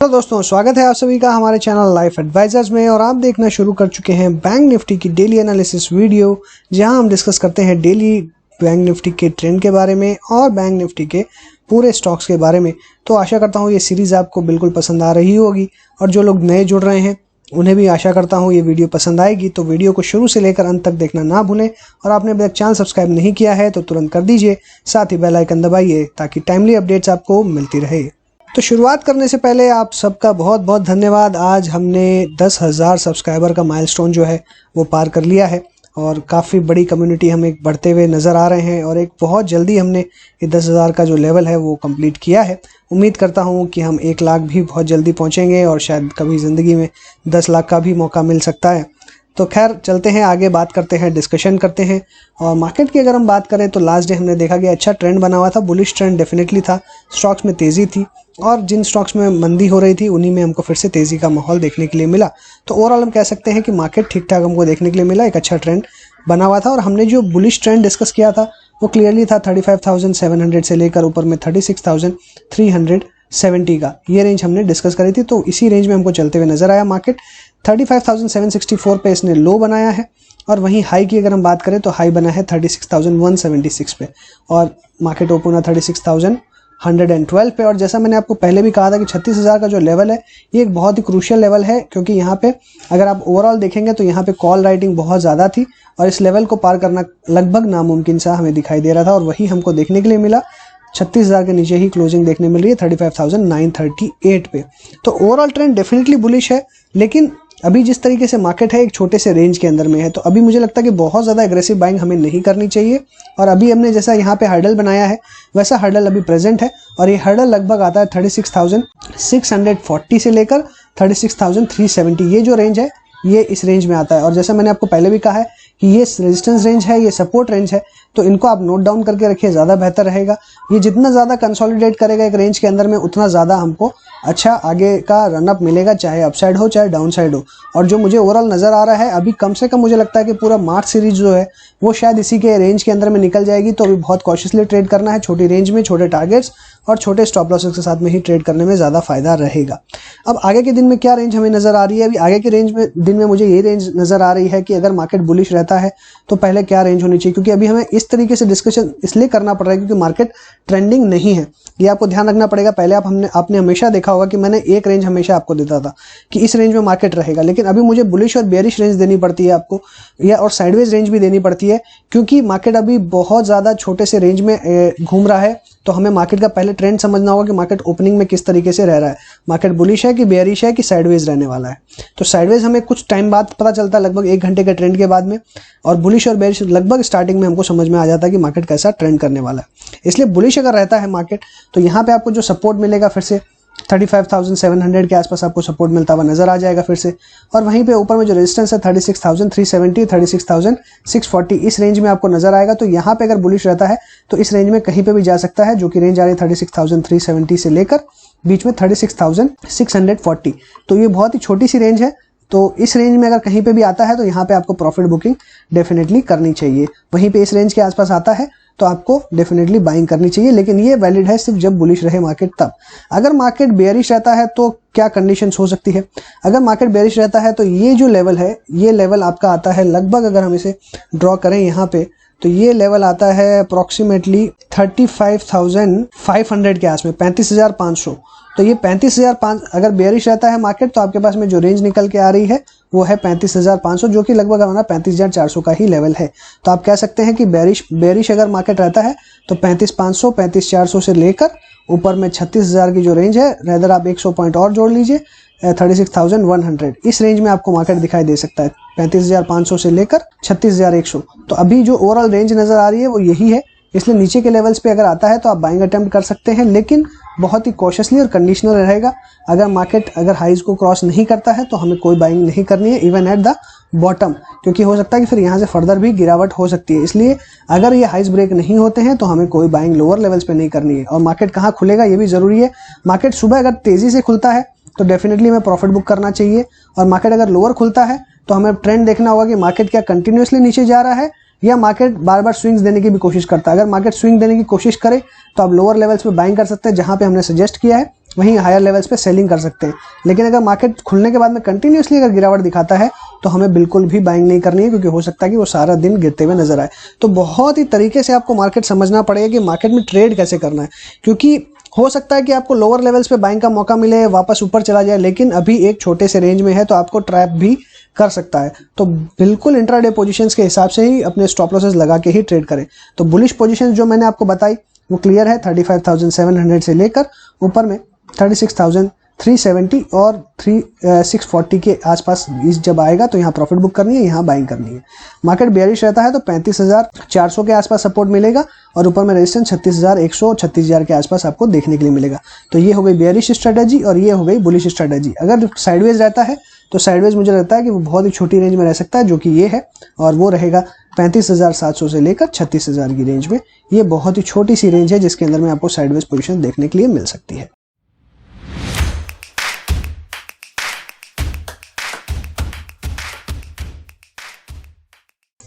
तो दोस्तों स्वागत है आप सभी का हमारे चैनल लाइफ एडवाइजर्स में। और आप देखना शुरू कर चुके हैं बैंक निफ्टी की डेली एनालिसिस वीडियो, जहां हम डिस्कस करते हैं डेली बैंक निफ्टी के ट्रेंड के बारे में और बैंक निफ्टी के पूरे स्टॉक्स के बारे में। तो आशा करता हूं ये सीरीज़ आपको बिल्कुल पसंद आ रही होगी, और जो लोग नए जुड़ रहे हैं उन्हें भी आशा करता हूं ये वीडियो पसंद आएगी। तो वीडियो को शुरू से लेकर अंत तक देखना ना भूलें, और आपने अभी तक चैनल सब्सक्राइब नहीं किया है तो तुरंत कर दीजिए, साथ ही बेल आइकन दबाइए ताकि टाइमली अपडेट्स आपको मिलती रहे। तो शुरुआत करने से पहले आप सबका बहुत बहुत धन्यवाद। आज हमने 10,000 सब्सक्राइबर का माइलस्टोन जो है वो पार कर लिया है, और काफ़ी बड़ी कम्युनिटी हमें बढ़ते हुए नज़र आ रहे हैं, और एक बहुत जल्दी हमने ये 10,000 का जो लेवल है वो कंप्लीट किया है। उम्मीद करता हूँ कि हम 1 लाख भी बहुत जल्दी पहुँचेंगे, और शायद कभी ज़िंदगी में 10 लाख का भी मौका मिल सकता है। तो खैर चलते हैं आगे, बात करते हैं, डिस्कशन करते हैं। और मार्केट की अगर हम बात करें तो लास्ट डे हमने देखा कि अच्छा ट्रेंड बना हुआ था, बुलिश ट्रेंड डेफिनेटली था, स्टॉक्स में तेज़ी थी, और जिन स्टॉक्स में मंदी हो रही थी उन्हीं में हमको फिर से तेज़ी का माहौल देखने के लिए मिला। तो ओवरऑल हम कह सकते हैं कि मार्केट ठीक ठाक हमको देखने के लिए मिला, एक अच्छा ट्रेंड बना हुआ था। और हमने जो बुलिश ट्रेंड डिस्कस किया था वो क्लियरली था 35,700 से लेकर ऊपर में 36,370 का, ये रेंज हमने डिस्कस करी थी। तो इसी रेंज में हमको चलते हुए नजर आया मार्केट। 35,764 पे इसने लो बनाया है, और वहीं हाई की अगर हम बात करें तो हाई बना है 36,176 पे, और मार्केट ओपन है 36,112 पे। और जैसा मैंने आपको पहले भी कहा था कि 36,000 का जो लेवल है ये एक बहुत ही क्रूशियल लेवल है, क्योंकि यहाँ पे अगर आप ओवरऑल देखेंगे तो यहाँ पे कॉल राइटिंग बहुत ज़्यादा थी, और इस लेवल को पार करना लगभग नामुमकिन सा हमें दिखाई दे रहा था, और वही हमको देखने के लिए मिला। 36,000 के नीचे ही क्लोजिंग देखने मिल रही है 35,938 पे। तो ओवरऑल ट्रेंड डेफिनेटली बुलिश है, लेकिन अभी जिस तरीके से मार्केट है एक छोटे से रेंज के अंदर में है, तो अभी मुझे लगता है कि बहुत ज़्यादा एग्रेसिव बाइंग हमें नहीं करनी चाहिए। और अभी हमने जैसा यहाँ पे हर्डल बनाया है वैसा हर्डल अभी प्रेजेंट है, और ये हर्डल लगभग आता है 36,640 से लेकर 36,370, ये जो रेंज है ये इस रेंज में आता है। और जैसा मैंने आपको पहले भी कहा है कि ये रेजिस्टेंस रेंज है, ये सपोर्ट रेंज है, तो इनको आप नोट डाउन करके रखिए, ज़्यादा बेहतर रहेगा। ये जितना ज़्यादा कंसोलिडेट करेगा एक रेंज के अंदर में उतना ज़्यादा हमको अच्छा आगे का रनअप मिलेगा, चाहे अपसाइड हो चाहे डाउन साइड हो। और जो मुझे ओवरऑल नज़र आ रहा है अभी, कम से कम मुझे लगता है कि पूरा मार्च सीरीज जो है वो शायद इसी के रेंज के अंदर में निकल जाएगी। तो अभी बहुत कॉशियसली ट्रेड करना है, छोटी रेंज में, छोटे टारगेट्स और छोटे स्टॉप लॉसेस के साथ में ही ट्रेड करने में ज़्यादा फायदा रहेगा। अब आगे के दिन में क्या रेंज हमें नज़र आ रही है? अभी आगे के रेंज में दिन में मुझे ये रेंज नज़र आ रही है कि अगर मार्केट बुलिश रहता है तो पहले क्या रेंज होनी चाहिए, क्योंकि अभी हमें इस तरीके से डिस्कशन इसलिए करना पड़ रहा है क्योंकि मार्केट ट्रेंडिंग नहीं है, ये आपको ध्यान रखना पड़ेगा। पहले आपने हमेशा देखा होगा कि मैंने एक रेंज हमेशा आपको देता था कि इस रेंज में मार्केट रहेगा, लेकिन अभी मुझे बुलिश और बेयरिश रेंज देनी पड़ती है आपको, या और साइडवेज रेंज भी देनी पड़ती है, क्योंकि मार्केट अभी बहुत ज़्यादा छोटे से रेंज में घूम रहा है। तो हमें मार्केट का पहले ट्रेंड समझना होगा कि मार्केट ओपनिंग में किस तरीके से रह रहा है, मार्केट बुलिश है कि बेयरिश है कि साइडवेज रहने वाला है। तो साइडवेज हमें कुछ टाइम बाद पता चलता है, लगभग 1 घंटे के ट्रेंड के बाद में, और बुलिश और बेयरिश लगभग स्टार्टिंग में हमको समझ में आ जाता है कि मार्केट कैसा ट्रेंड करने वाला है। इसलिए बुलिश अगर रहता है मार्केट तो यहाँ पे आपको जो सपोर्ट मिलेगा फिर से 35,700 के आसपास आपको सपोर्ट मिलता हुआ नजर आ जाएगा फिर से। और वहीं पे ऊपर में जो रेजिस्टेंस है 36,370, 36,640, इस रेंज में आपको नजर आएगा। तो यहाँ पे अगर बुलिश रहता है तो इस रेंज में कहीं पे भी जा सकता है, जो कि रेंज आ रही है 36,370 से लेकर बीच में 36,640। तो ये बहुत ही छोटी सी रेंज है, तो इस रेंज में अगर कहीं पे भी आता है तो यहाँ पे आपको प्रॉफिट बुकिंग डेफिनेटली करनी चाहिए। वहीं पे इस रेंज के आसपास आता है तो आपको डेफिनेटली बाइंग करनी चाहिए, लेकिन ये वैलिड है सिर्फ जब बुलिश रहे मार्केट तब। अगर मार्केट बेयरिश रहता है तो क्या कंडीशंस हो सकती है? अगर मार्केट बेयरिश रहता है तो ये जो लेवल है ये लेवल आपका आता है लगभग, अगर हम इसे ड्रॉ करें यहाँ पे, तो ये लेवल आता है अप्रोक्सीमेटली 35,500 के आसपास, 35,500। तो ये 35,500 अगर बेयरिश रहता है मार्केट तो आपके पास में जो रेंज निकल के आ रही है वो है 35,500, जो कि लगभग हमारा 35,400 का ही लेवल है। तो आप कह सकते हैं कि बेयरिश अगर मार्केट रहता है तो 35,500, 35,400 से लेकर ऊपर में 36,000 की जो रेंज है, रेदर आप 100 पॉइंट और जोड़ लीजिए, 36,100, इस रेंज में आपको मार्केट दिखाई दे सकता है, 35,500 से लेकर 36,100। तो अभी जो ओवरऑल रेंज नजर आ रही है वो यही है, इसलिए नीचे के लेवल्स पे अगर आता है तो आप बाइंग अटेम्प्ट कर सकते हैं, लेकिन बहुत ही कॉशियसली और कंडीशनल रहेगा। अगर मार्केट अगर हाइज को क्रॉस नहीं करता है तो हमें कोई बाइंग नहीं करनी है, इवन एट द बॉटम, क्योंकि हो सकता है कि फिर यहाँ से फर्दर भी गिरावट हो सकती है। इसलिए अगर ये हाइज ब्रेक नहीं होते हैं तो हमें कोई बाइंग लोअर लेवल्स पे नहीं करनी है। और मार्केट कहाँ खुलेगा ये भी जरूरी है। मार्केट सुबह अगर तेजी से खुलता है तो डेफिनेटली हमें प्रॉफिट बुक करना चाहिए, और मार्केट अगर लोअर खुलता है तो हमें ट्रेंड देखना होगा कि मार्केट क्या कंटिन्यूसली नीचे जा रहा है या मार्केट बार बार स्विंग्स देने की भी कोशिश करता है। अगर मार्केट स्विंग देने की कोशिश करे तो आप लोअर लेवल्स पे बाइंग कर सकते हैं, जहां पे हमने सजेस्ट किया है वहीं हायर लेवल्स पे सेलिंग कर सकते हैं। लेकिन अगर मार्केट खुलने के बाद में कंटिन्यूसली अगर गिरावट दिखाता है तो हमें बिल्कुल भी बाइंग नहीं करनी है, क्योंकि हो सकता है कि वो सारा दिन गिरते हुए नजर आए। तो बहुत ही तरीके से आपको मार्केट समझना पड़ेगा कि मार्केट में ट्रेड कैसे करना है, क्योंकि हो सकता है कि आपको लोअर लेवल्स पे बाइंग का मौका मिले, वापस ऊपर चला जाए, लेकिन अभी एक छोटे से रेंज में है तो आपको ट्रैप भी कर सकता है। तो बिल्कुल इंट्राडे पोजीशंस के हिसाब से ही अपने स्टॉप लॉसेस लगा के ही ट्रेड करें। तो बुलिश पोजीशंस जो मैंने आपको बताई वो क्लियर है, 35,700 से लेकर ऊपर में 36,370 और 640 के आसपास जब आएगा तो यहाँ प्रॉफिट बुक करनी है, यहाँ बाइंग करनी है। मार्केट बेयरिश रहता है तो 35,400 के आसपास सपोर्ट मिलेगा और ऊपर में रेजिस्टेंस 36,100 36,000 के आसपास आपको देखने के लिए मिलेगा। तो ये हो गई बेयरिश स्ट्रेटेजी और ये हो गई बुलिश स्ट्रेटेजी। अगर साइडवेज रहता है तो साइडवेज मुझे लगता है कि वो बहुत ही छोटी रेंज में रह सकता है, जो कि ये है, और वो रहेगा 35,700 से लेकर 36,000 की रेंज में। ये बहुत ही छोटी सी रेंज है जिसके अंदर में आपको साइडवेज पोजीशन देखने के लिए मिल सकती है।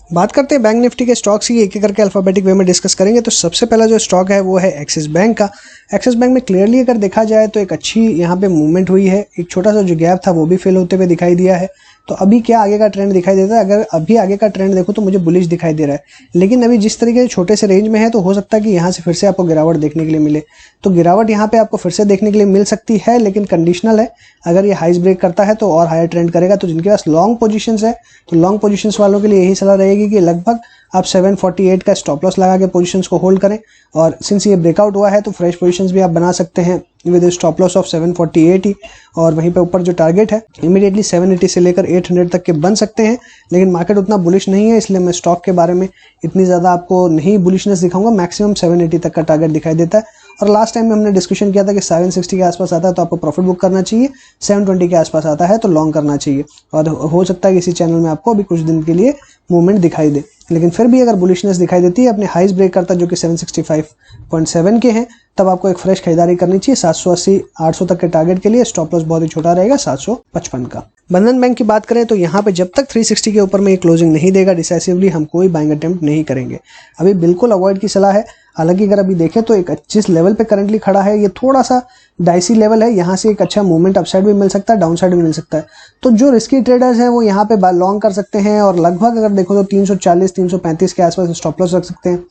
बात करते हैं बैंक निफ्टी के स्टॉक्स की, एक एक करके अल्फाबेटिक वे में डिस्कस करेंगे। तो सबसे पहला जो स्टॉक है वो है एक्सिस बैंक का। एक्सिस बैंक में क्लियरली अगर देखा जाए तो एक अच्छी यहाँ पे मूवमेंट हुई है, एक छोटा सा जो गैप था वो भी फिल होते हुए दिखाई दिया है। तो अभी क्या आगे का ट्रेंड दिखाई देता है? अगर अभी आगे का ट्रेंड देखो तो मुझे बुलिश दिखाई दे रहा है, लेकिन अभी जिस तरीके से छोटे से रेंज में है तो हो सकता है कि यहाँ से फिर से आपको गिरावट देखने के लिए मिले। तो गिरावट यहाँ पे आपको फिर से देखने के लिए मिल सकती है, लेकिन कंडीशनल है। अगर ये हाइस ब्रेक करता है तो और हायर ट्रेंड करेगा। तो जिनके पास लॉन्ग पोजीशंस है तो लॉन्ग पोजीशंस वालों के लिए यही सलाह रहेगी कि लगभग आप 748 का स्टॉप लॉस लगा के पोजीशंस को होल्ड करें। और सिंस ये ब्रेकआउट हुआ है तो फ्रेश पोजीशंस भी आप बना सकते हैं विद स्टॉप लॉस ऑफ 748 ही। और वहीं पे ऊपर जो टारगेट है इमीडिएटली 780 से लेकर 800 तक के बन सकते हैं। लेकिन मार्केट उतना बुलिश नहीं है, इसलिए मैं स्टॉक के बारे में इतनी ज़्यादा आपको नहीं बुलिशनेस दिखाऊंगा। मैक्सिमम 780 तक का टारगेट दिखाई देता है। और लास्ट टाइम में हमने डिस्कशन किया था कि 760 के आसपास आता है तो आपको प्रॉफिट बुक करना चाहिए, 720 के आसपास आता है तो लॉन्ग करना चाहिए। और हो सकता है कि इसी चैनल में आपको अभी कुछ दिन के लिए मूवमेंट दिखाई दे, लेकिन फिर भी अगर बुलिशनेस दिखाई देती है, अपने हाइस ब्रेक करता है जो कि 765.7 के हैं, तब आपको एक फ्रेश खरीदारी करनी चाहिए 780-800 तक के टारगेट के लिए। स्टॉप लॉस बहुत ही छोटा रहेगा 755 का। बंधन बैंक की बात करें तो यहाँ पे जब तक 360 के ऊपर में ये क्लोजिंग नहीं देगा डिसाइसिवली हम कोई बाइंग अटेम्प्ट नहीं करेंगे। अभी बिल्कुल अवॉइड की सलाह है। हालांकि अगर अभी देखें तो एक जिस लेवल पे करंटली खड़ा है ये थोड़ा सा डाइसी लेवल है, यहाँ से एक अच्छा मूवमेंट अपसाइड भी मिल सकता है, डाउन साइड भी मिल सकता है। तो जो रिस्की ट्रेडर्स हैं वो यहाँ पे लॉन्ग कर सकते हैं और लगभग अगर देखो तो 340-335 के आसपास स्टॉप लॉस रख सकते हैं।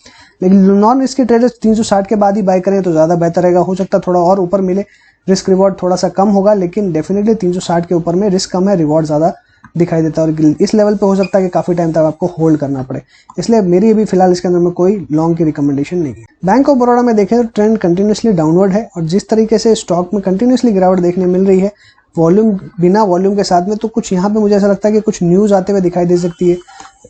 लेकिन नॉन रिस्की ट्रेडर्स 360 के बाद ही बाय करें तो ज़्यादा बेहतर रहेगा। हो सकता है थोड़ा और ऊपर मिले, रिस्क रिवॉर्ड थोड़ा सा कम होगा, लेकिन डेफिनेटली 360 के ऊपर में रिस्क कम है, रिवॉर्ड ज़्यादा दिखाई देता है। और इस लेवल पे हो सकता है कि काफ़ी टाइम तक आपको होल्ड करना पड़े, इसलिए मेरी अभी फिलहाल इसके अंदर में कोई लॉन्ग की रिकमेंडेशन नहीं है। बैंक ऑफ बड़ौदा में देखें तो ट्रेंड कंटिन्यूसली डाउनवर्ड है और जिस तरीके से स्टॉक में कंटिन्यूसली गिरावट देखने मिल रही है वॉल्यूम बिना वॉल्यूम के साथ में, तो कुछ यहाँ पे मुझे ऐसा लगता है कि कुछ न्यूज़ आते हुए दिखाई दे सकती है।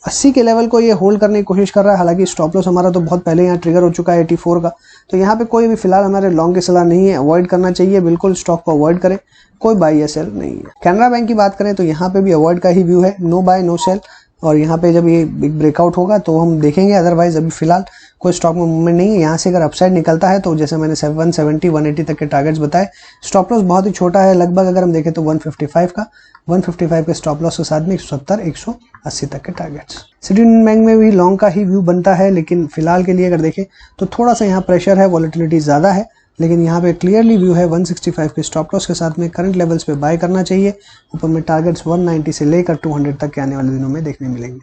80 के लेवल को ये होल्ड करने की कोशिश कर रहा है। हालांकि स्टॉप लॉस हमारा तो बहुत पहले यहाँ ट्रिगर हो चुका है 84 का, तो यहाँ पे कोई भी फिलहाल हमारे लॉन्ग की सलाह नहीं है, अवॉइड करना चाहिए। बिल्कुल स्टॉक को अवॉइड करें, कोई बाई या सेल नहीं है। कैनरा बैंक की बात करें तो यहाँ पे भी अवॉइड का ही व्यू है, नो बाय नो सेल। और यहाँ पे जब ये बिग ब्रेकआउट होगा तो हम देखेंगे, अदरवाइज अभी फिलहाल कोई स्टॉक में मूवमेंट नहीं है। यहाँ से अगर अपसाइड निकलता है तो जैसे मैंने 170-180 तक के टारगेट्स बताए, स्टॉप लॉस बहुत ही छोटा है, लगभग अगर हम देखें तो 155 का, 155 के स्टॉप लॉस के साथ में 170-180 तक के टारगेट्स। सिटी यूनियन बैंक में भी लॉन्ग का ही व्यू बनता है, लेकिन फिलहाल के लिए अगर देखें तो थोड़ा सा यहाँ प्रेशर है, वॉलेटिलिटी ज़्यादा है, लेकिन यहाँ पे क्लियरली व्यू है 165 के स्टॉप लॉस के साथ में करंट लेवल्स पे बाय करना चाहिए। ऊपर में टारगेट्स 190 से लेकर 200 तक के आने वाले दिनों में देखने मिलेंगे।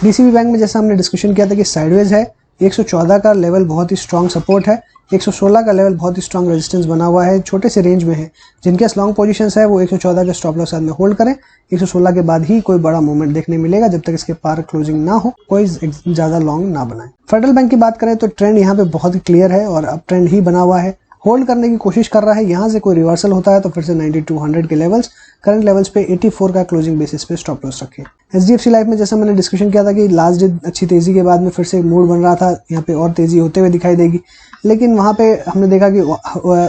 डीसीबी बैंक में जैसा हमने डिस्कशन किया था कि साइडवेज है, 114 का लेवल बहुत ही स्ट्रॉन्ग सपोर्ट है, 116 का लेवल बहुत ही स्ट्रॉन्ग रेजिस्टेंस बना हुआ है, छोटे से रेंज में है। जिनके लॉन्ग पोजीशंस है वो 114 के स्टॉप लॉस साथ में होल्ड करें। 116 के बाद ही कोई बड़ा मूवमेंट देखने मिलेगा, जब तक इसके पार क्लोजिंग ना हो कोई ज़्यादा लॉन्ग ना बनाए। फेडरल बैंक की बात करें तो ट्रेंड यहाँ पे बहुत ही क्लियर है और अब ट्रेंड ही बना हुआ है, होल्ड करने की कोशिश कर रहा है। यहाँ से कोई रिवर्सल होता है तो फिर से 9200 के लेवल्स, करंट लेवल्स पे 84 का क्लोजिंग बेसिस पे स्टॉप लॉस रखें। एचडीएफसी लाइफ में जैसा मैंने डिस्कशन किया था कि लास्ट डे अच्छी तेजी के बाद में फिर से मूड बन रहा था, यहाँ पे और तेजी होते हुए दिखाई देगी, लेकिन वहाँ पे हमने देखा कि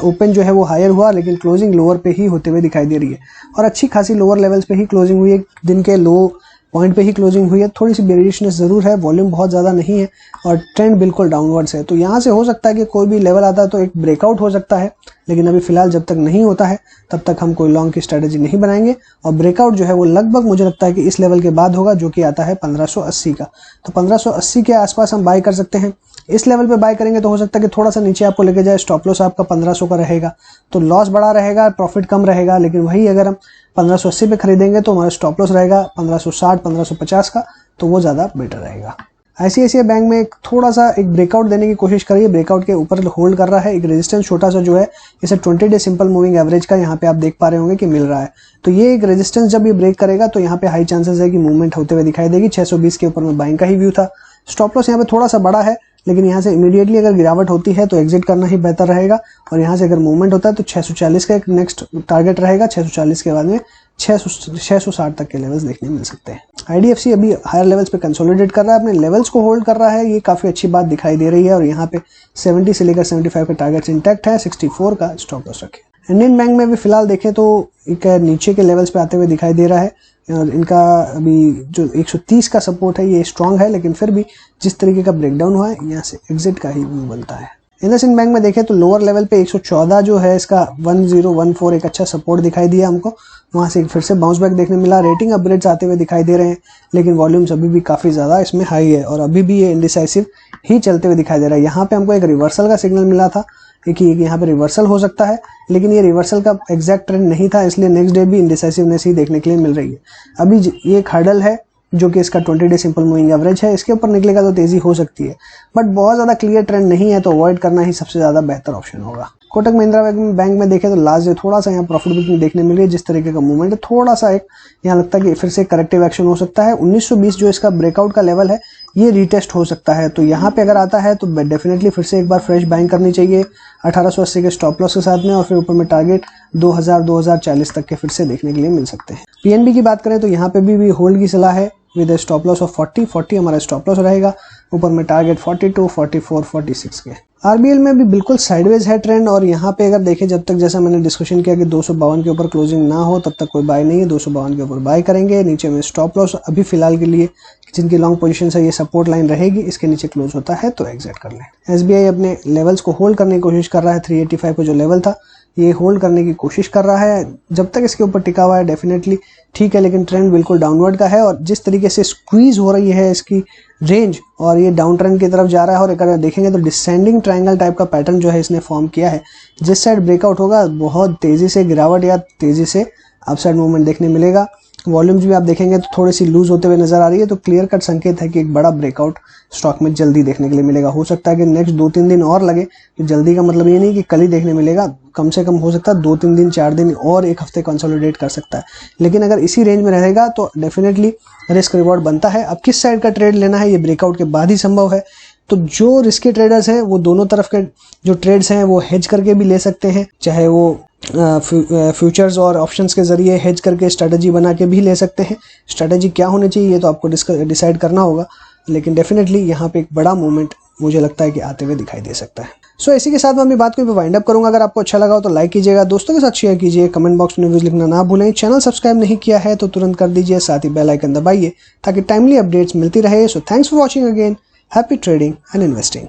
ओपन जो है वो हायर हुआ, लेकिन क्लोजिंग लोअर पे ही होते हुए दिखाई दे रही है और अच्छी खासी लोअर लेवल्स पे ही क्लोजिंग हुई है, दिन के लो पॉइंट पे ही क्लोजिंग हुई है। थोड़ी सी बेरिशनेस जरूर है, वॉल्यूम बहुत ज़्यादा नहीं है और ट्रेंड बिल्कुल डाउनवर्ड्स है। तो यहाँ से हो सकता है कि कोई भी लेवल आता है तो एक ब्रेकआउट हो सकता है, लेकिन अभी फिलहाल जब तक नहीं होता है तब तक हम कोई लॉन्ग की स्ट्रेटेजी नहीं बनाएंगे। और ब्रेकआउट जो है वो लगभग मुझे लगता है कि इस लेवल के बाद होगा, जो कि आता है 1580 का। तो 1580 के आसपास हम बाय कर सकते हैं। इस लेवल पे बाय करेंगे तो हो सकता है कि थोड़ा सा नीचे आपको लेके जाए। स्टॉप लॉस आपका 1500 का रहेगा, तो लॉस बड़ा रहेगा, प्रॉफिट कम रहेगा। लेकिन वही अगर हम 1580 पे खरीदेंगे तो हमारा स्टॉप लॉस रहेगा 1560 1550 का, तो वो ज़्यादा बेटर रहेगा। ICICI बैंक में थोड़ा सा एक ब्रेकआउट देने की कोशिश करिए, ब्रेकआउट के ऊपर होल्ड कर रहा है। एक रेजिस्टेंस छोटा सा जो है इसे 20 डे सिंपल मूविंग एवरेज का यहाँ पे आप देख पा रहे होंगे कि मिल रहा है। तो ये एक रेजिस्टेंस जब ये ब्रेक करेगा तो यहाँ पे हाई चांसेस है कि मूवमेंट होते हुए दिखाई देगी। 620 के ऊपर में बाइंग का ही व्यू था। स्टॉप लॉस यहाँ पे थोड़ा सा बड़ा है, लेकिन यहाँ से इमीडिएटली अगर गिरावट होती है तो एग्जिट करना ही बेहतर रहेगा। और यहाँ से अगर मूवमेंट होता है तो 640 का एक नेक्स्ट टारगेट रहेगा। 640 के बाद में 660 तक के लेवल्स देखने मिल सकते हैं। IDFC अभी हायर लेवल्स पे कंसोलिडेट कर रहा है, अपने लेवल्स को होल्ड कर रहा है, ये काफ़ी अच्छी बात दिखाई दे रही है। और यहाँ पे 70 से लेकर 75 का टारगेट्स इंटैक्ट है, 64 का स्टॉप लॉस रखे। इंडियन बैंक में भी फिलहाल देखें तो एक नीचे के लेवल्स पे आते हुए दिखाई दे रहा है। और इनका अभी जो 130 का सपोर्ट है ये स्ट्रांग है, लेकिन फिर भी जिस तरीके का ब्रेकडाउन हुआ है यहाँ से एग्जिट का ही व्यू बनता है। इंडसइंड बैंक में देखें तो लोअर लेवल पे 114 जो है इसका 1014 एक अच्छा सपोर्ट दिखाई दिया हमको, वहां से फिर से बाउंस बैक देखने मिला। रेटिंग अपग्रेड्स आते हुए दिखाई दे रहे हैं, लेकिन वॉल्यूम्स अभी भी काफ़ी ज़्यादा इसमें हाई है और अभी भी ये इंडिसाइसिव ही चलते हुए दिखाई दे रहा है। यहाँ पे हमको एक रिवर्सल का सिग्नल मिला था कि यहाँ पे रिवर्सल हो सकता है, लेकिन ये रिवर्सल का एग्जैक्ट ट्रेंड नहीं था, इसलिए नेक्स्ट डे भी इंडिसाइसिवनेस ही देखने के लिए मिल रही है। अभी ये एक हर्डल है जो कि इसका 20 डे सिंपल मूविंग एवरेज है, इसके ऊपर निकलेगा तो तेजी हो सकती है, बट बहुत ज़्यादा क्लियर ट्रेंड नहीं है तो अवॉइड करना ही सबसे ज़्यादा बेहतर ऑप्शन होगा। कोटक महिंद्रा बैंक में देखें तो लास्ट डे थोड़ा सा यहाँ प्रॉफिट बुकिंग देखने मिल रही है। जिस तरीके का मूवमेंट है थोड़ा सा एक यहाँ लगता है कि फिर से करेक्टिव एक्शन हो सकता है। 1920 जो इसका ब्रेकआउट का लेवल है ये रीटेस्ट हो सकता है, तो यहाँ पे अगर आता है तो डेफिनेटली फिर से एक बार फ्रेश बाइंग करनी चाहिए 1880 के स्टॉप लॉस के साथ में, और फिर ऊपर में टारगेट 2040 तक के फिर से देखने के लिए मिल सकते हैं। PNB की बात करें तो यहाँ पे भी होल्ड की सलाह है विद स्टॉप लॉस ऑफ 40 हमारा स्टॉप लॉस रहेगा, ऊपर में टारगेट 42 44 46 के। RBL में भी बिल्कुल साइडवेज है ट्रेंड, और यहाँ पे अगर देखें जब तक जैसा मैंने डिस्कशन किया कि 252 के ऊपर क्लोजिंग ना हो तब तक कोई बाय नहीं है। 252 के ऊपर बाय करेंगे, नीचे में स्टॉप लॉस अभी फिलहाल के लिए जिनकी लॉन्ग पोजीशन है ये सपोर्ट लाइन रहेगी, इसके नीचे क्लोज होता है तो एग्जिट कर लें। SBI अपने लेवल्स को होल्ड करने की कोशिश कर रहा है। 385 को जो लेवल था ये होल्ड करने की कोशिश कर रहा है, जब तक इसके ऊपर टिका हुआ है डेफिनेटली ठीक है, लेकिन ट्रेंड बिल्कुल डाउनवर्ड का है। और जिस तरीके से स्क्वीज हो रही है इसकी रेंज और ये डाउन ट्रेंड की तरफ जा रहा है, और अगर देखेंगे तो डिसेंडिंग ट्रायंगल टाइप का पैटर्न जो है इसने फॉर्म किया है, जिस साइड ब्रेकआउट होगा बहुत तेजी से गिरावट या तेजी से अपसाइड मूवमेंट देखने मिलेगा। वॉल्यूम्स भी आप देखेंगे तो थोड़ी सी लूज होते हुए नजर आ रही है, तो क्लियर कट संकेत है कि एक बड़ा ब्रेकआउट स्टॉक में जल्दी देखने के लिए मिलेगा। हो सकता है कि नेक्स्ट 2-3 दिन और लगे, तो जल्दी का मतलब ये नहीं कि कल ही देखने मिलेगा, कम से कम हो सकता है 2-3 दिन 4 दिन और एक हफ्ते कंसोलिडेट कर सकता है। लेकिन अगर इसी रेंज में रहेगा तो डेफिनेटली रिस्क रिवॉर्ड बनता है। अब किस साइड का ट्रेड लेना है ये ब्रेकआउट के बाद ही संभव है, तो जो रिस्की ट्रेडर्स हैं वो दोनों तरफ के जो ट्रेड्स हैं वो हेज करके भी ले सकते हैं, चाहे वो फ्यूचर्स और ऑप्शंस के जरिए हेज करके स्ट्रेटजी बना के भी ले सकते हैं। स्ट्रेटजी क्या होनी चाहिए ये तो आपको डिसाइड करना होगा, लेकिन डेफिनेटली यहाँ पे एक बड़ा मूवमेंट मुझे लगता है कि आते हुए दिखाई दे सकता है। सो इसी के साथ मैं अपनी बात को वाइंड अप करूंगा। अगर आपको अच्छा लगा हो तो लाइक कीजिएगा, दोस्तों के साथ शेयर कीजिए, कमेंट बॉक्स में व्यूज लिखना ना भूलें। चैनल सब्सक्राइब नहीं किया है तो तुरंत कर दीजिए, साथ ही बेल आइकन दबाइए ताकि टाइमली अपडेट्स मिलती रहे। So thanks for watching again, happy trading and investing.